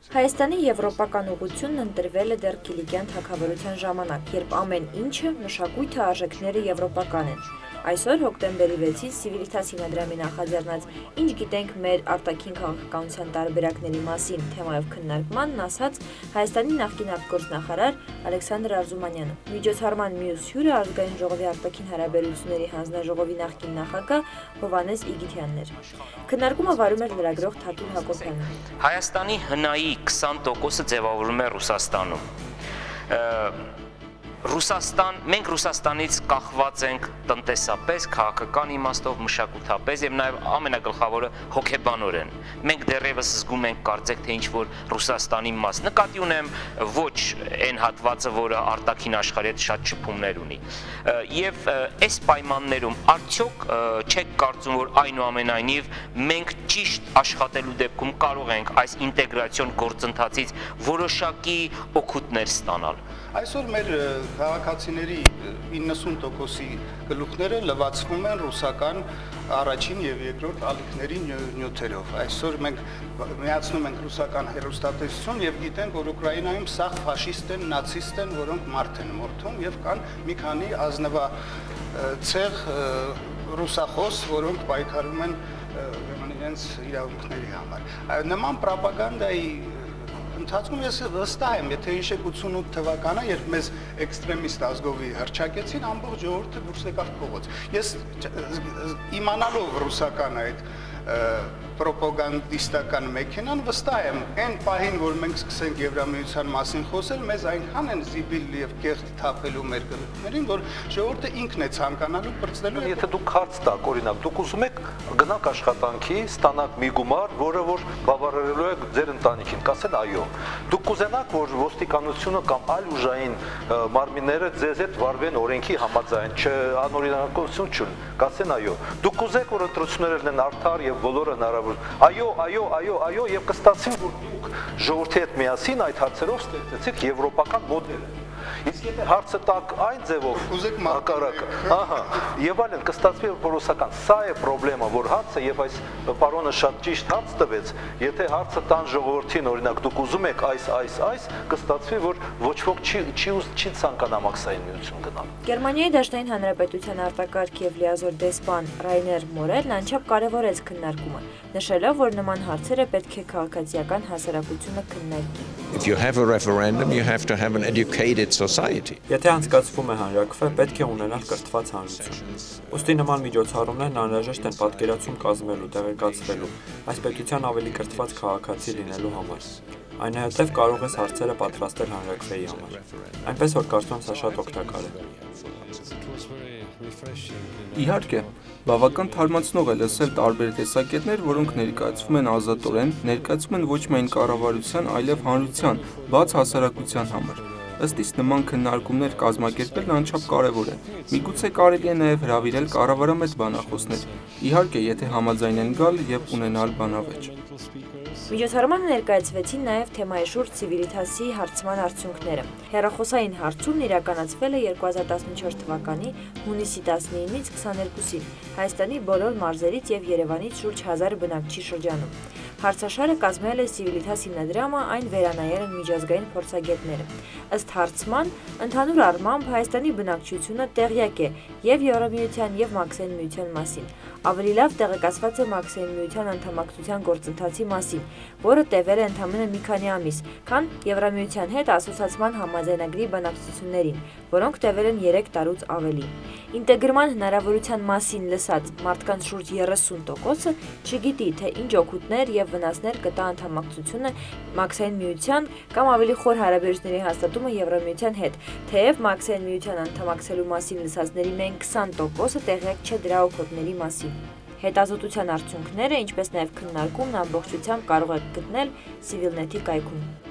Հայաստանի եվրոպական ուղղությունն ընտրվել է դեռ Կիլիկյան թագավորության ժամանակ, երբ ամեն ինչը, մշակույթը, արժեքները եվրոպական են։ Այսօր հոկտեմբերի 6-ից Civiltas հիմնադրամի նախաձեռնած «Ինչ գիտենք մեր արտաքին քաղաքականության տարբերակների մասին» թեմայով քննարկմանն ասաց Հայաստանի նախկին արտգործնախարար Ալեքսանդր Արզումանյանը։ Միջոցառման մյուս հյուրը Ազգային ժողովի արտաքին հարաբերությունների հանձնաժողովի նախկին նախագահ Հովհաննես Իգիթյանն էր։ Քննարկումը վարում էր լրագրող Թաթուլ Հակոբյանը։ Հայաստանի հնայի 20%-ը ձևավորվում է Ռուսաստանում։ Մենք Ռուսաստանից կախված ենք տնտեսապես, քաղաքական իմաստով, մշակութապես եւ նաեւ ամենագլխավորը հոգեբանորեն։ Մենք դեռևս զգում ենք կարծեք թե ինչ որ Ռուսաստանի մաս։ Նկատի ունեմ ոչ այն հատվածը, որը արտաքին աշխարհի հետ շատ շփումներ ունի։ Եվ այս պայմաններում արդյոք չեք կարծում, որ այնուամենայնիվ մենք ճիշտ աշխատելու դեպքում կարող ենք այս ինտեգրացիոն գործընթացից որոշակի օգուտներ ստանալ։ Այսօր մեր քաղաքացիների 90%-ի գլուխները լվացվում են ռուսական առաջին եւ երկրորդ ալիքների նյութերով։ Այսօր մենք միացնում ենք ռուսական հերոստատեսություն եւ գիտենք, որ Ուկրաինայում սաղ ֆաշիստ են, նացիստ են, որոնք մարդ են մորթում եւ կան մի քանի ազնվացեղ ռուսախոս, որոնք պայքարում են իրենց իրավունքների համար։ Նման պրոպագանդայի ընթացքում ես վստահ եմ, եթե հիշեք 88 թվականը, երբ մեզ էքստրեմիստ ազգովի հռչակեցին, ամբողջ ժողովուրդը դուրս եկավ փողոց։ Ես իմանալով ռուսական այդ պրոպագանդիստական մեքենան վստահ եմ, այն պահին, որ մենք սկսենք Եվրամիության մասին խոսել, մեզ այնքան են զիբիլ եւ կեղտ թափելու մեր գլուխներին, որ ժողովուրդը ինքն է ցանկանալու բրծելու։ Եթե դուք հարց տաք, օրինակ, դուք ուզում եք գնաք աշխատանքի, ստանաք մի գումար, որը որ բավարարելու է ձեր ընտանիքին, կասեն այո։ Դուք կուզենաք, որ ոստիկանությունը կամ այլ ուժային մարմինները ձեզ հետ վարվեն օրենքի համաձայն, չանօրինականություն չունեն, կասեն այո։ Դուք կուզեք, որ ընտրությունները լինեն արդար եւ բոլորը հնարավոր։ Այո, եւ կստացվի, որ դուք ժողովրդի հետ միասին այդ հարցերով ստեղծեցիք եվրոպական մոդել։ Իսկ եթե հարցը տակ այն ձևով հակառակը, ահա, եւ այլն կստացվի որ ռուսական, սա է խնդրեմը, որ հարցը եւ այս պարոնը շատ ճիշտ հարց տվեց, եթե հարցը տան ժողովրդին, օրինակ դուք ուզում եք այս, կստացվի որ ոչ ոք չի ցանկանա մաքսային միություն գնալ։ Գերմանիայի Դաշնային Հանրապետության արտակարգ եւ լիազոր դեսպան Ռայներ Մորելն անչափ կարևորեց քննարկումը, նշելով, որ նման հարցերը պետք է քաղաքացիական հասարակությունը քննարկի։ If you have a referendum, you have to have an educated society. Եթե անցկացվում է հանրաքվե, պետք է ունենալ կրթված հանրություն։ Ուստի նման միջոցառումներն անհրաժեշտ են պատկերացում կազմելու, տեղեկացվելու, այս պետության ավելի կրթված քաղաքացի լինելու համար։ Այնուհետև կարող ես հարցերը պատրաստել հանրաքվեի համար։ Այնպես որ կարծում սա շատ օգտակար է։ Իհարկե, բավական թարմացնող է լսել տարբեր տեսակետներ, որոնք ներկայացվում են ազատորեն, ներկայացվում են ոչ միայն կառավարության, այլև հանրության, բաց հասարակության համար։ Ըստ իս նման քննարկումներ կազմակերպելն անչափ կարևոր է։ Միգուցե կարելի է նաև հրավիրել կառավարամետ բանախոսներ։ Իհարկե, եթե համաձայն են գալ եւ ունենալ բանավեճ։ Միջոցառմանը ներկայացվեցին նաև թեմայի շուրջ Civiltas-ի հարցման արդյունքները։ Հեռախոսային հարցումն իրականացվել է 2014 թվականի հունիսի 19-ից 22-ին Հայաստանի բոլոր մարզերից եւ Երևանից շուրջ 1000 բնակչի շրջանում։ Հարցաշարը կազմել է Civiltas հիմնադրամը, այն վերանայել են միջազգային փորձագետները։ Ըստ հարցման, ընդհանուր առմամբ Հայաստանի բնակչությունը տեղյակ է եւ Եվրամիության եւ Մաքսային միության մասին։ Ավելի լավ տեղեկացված է Մաքսային միության անդամակցության գործընթացի մասին, որը տևել է ընդամենը մի քանի ամիս, քան Եվրամիության հետ ասոցացման համաձայնագրի բանակցություններին, որոնք տևել են 3 տարուց ավելի։ Ինտեգրման հնարավորության մասին լսած մարդկանց շուրջ 30%-ը չգիտի, թե ինչ օգուտներ եւ վնասներ կտա անդամակցությունը Մաքսային միության կամ ավելի խոր հարաբերությունների հաստատումը Եվրամիության հետ, թեև Մաքսային միության անդամակցելու մասին լսածների միայն 20%-ը տեղյակ չէ դրա օգուտների մասին։ Հետազոտության արդյունքները, ինչպես նաև քննարկումն ամբողջությամբ կարող եք գտնել Civilnet-ի կայքում։